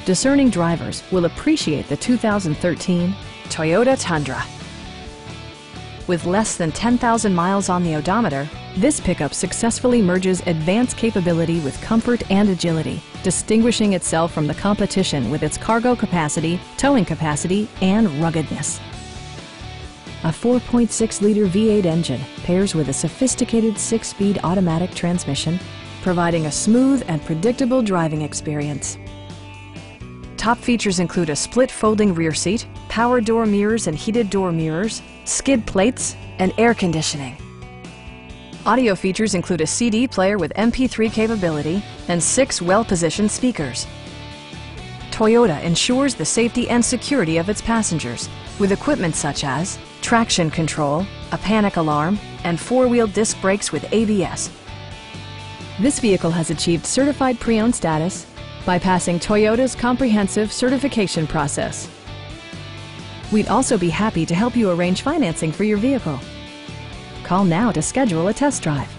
discerning drivers will appreciate the 2013 Toyota Tundra. With less than 10,000 miles on the odometer, this pickup successfully merges advanced capability with comfort and agility, distinguishing itself from the competition with its cargo capacity, towing capacity, and ruggedness. A 4.6-liter V8 engine pairs with a sophisticated 6-speed automatic transmission, providing a smooth and predictable driving experience. Top features include a split folding rear seat, power door mirrors and heated door mirrors, skid plates, and air conditioning. Audio features include a CD player with MP3 capability and 6 well-positioned speakers. Toyota ensures the safety and security of its passengers with equipment such as traction control, a panic alarm, and 4-wheel disc brakes with ABS. This vehicle has achieved certified pre-owned status by passing Toyota's comprehensive certification process. We'd also be happy to help you arrange financing for your vehicle. Call now to schedule a test drive.